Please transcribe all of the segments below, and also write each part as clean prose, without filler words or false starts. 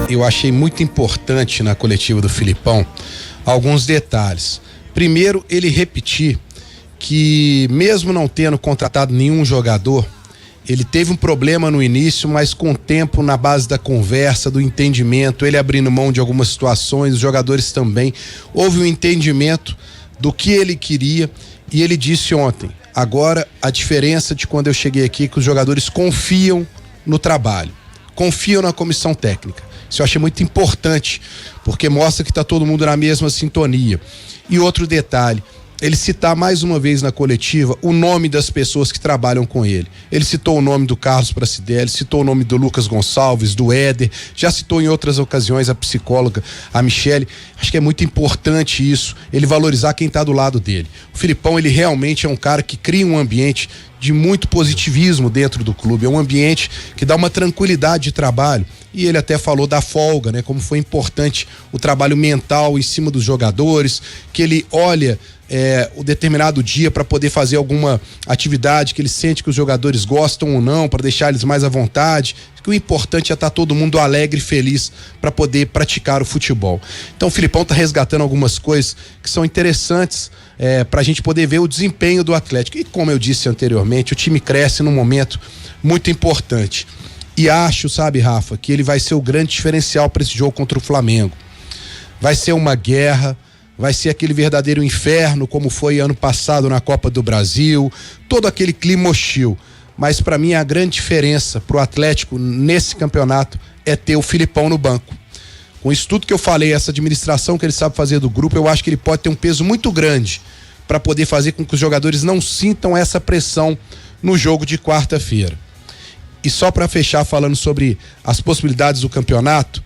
Eu achei muito importante na coletiva do Filipão alguns detalhes. Primeiro, ele repetir que mesmo não tendo contratado nenhum jogador, ele teve um problema no início, mas com o tempo, na base da conversa, do entendimento, ele abrindo mão de algumas situações, os jogadores também, houve um entendimento do que ele queria, e ele disse ontem, agora a diferença de quando eu cheguei aqui é que os jogadores confiam no trabalho, confiam na comissão técnica. Isso eu achei muito importante, porque mostra que está todo mundo na mesma sintonia. E outro detalhe, ele citar mais uma vez na coletiva o nome das pessoas que trabalham com ele. Ele citou o nome do Carlos Pracidelli, citou o nome do Lucas Gonçalves, do Éder, já citou em outras ocasiões a psicóloga, a Michele. Acho que é muito importante isso, ele valorizar quem está do lado dele. O Filipão, ele realmente é um cara que cria um ambiente de muito positivismo dentro do clube, é um ambiente que dá uma tranquilidade de trabalho, e ele até falou da folga, né? Como foi importante o trabalho mental em cima dos jogadores, que ele olha o determinado dia para poder fazer alguma atividade que ele sente que os jogadores gostam ou não, para deixar eles mais à vontade, que o importante é estar todo mundo alegre e feliz para poder praticar o futebol. Então o Filipão está resgatando algumas coisas que são interessantes para a gente poder ver o desempenho do Atlético, e como eu disse anteriormente, o time cresce num momento muito importante, e acho, sabe, Rafa, que ele vai ser o grande diferencial para esse jogo contra o Flamengo. Vai ser uma guerra, vai ser aquele verdadeiro inferno como foi ano passado na Copa do Brasil, todo aquele clima hostil, mas para mim a grande diferença pro Atlético nesse campeonato é ter o Filipão no banco. Com isso tudo que eu falei, essa administração que ele sabe fazer do grupo, eu acho que ele pode ter um peso muito grande para poder fazer com que os jogadores não sintam essa pressão no jogo de quarta-feira. E só para fechar falando sobre as possibilidades do campeonato,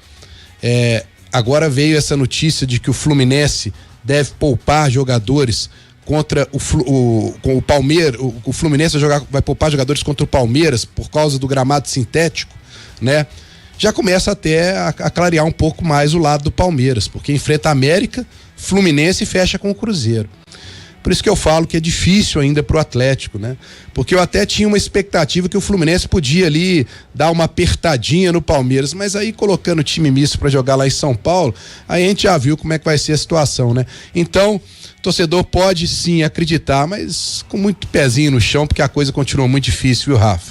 agora veio essa notícia de que o Fluminense deve poupar jogadores contra o Palmeiras. O Fluminense vai poupar jogadores contra o Palmeiras por causa do gramado sintético, né? Já começa até a clarear um pouco mais o lado do Palmeiras, porque enfrenta a América, Fluminense e fecha com o Cruzeiro. Por isso que eu falo que é difícil ainda pro Atlético, né? Porque eu até tinha uma expectativa que o Fluminense podia ali dar uma apertadinha no Palmeiras, mas aí colocando o time misto para jogar lá em São Paulo, aí a gente já viu como é que vai ser a situação, né? Então, o torcedor pode sim acreditar, mas com muito pezinho no chão, porque a coisa continua muito difícil, viu, Rafa?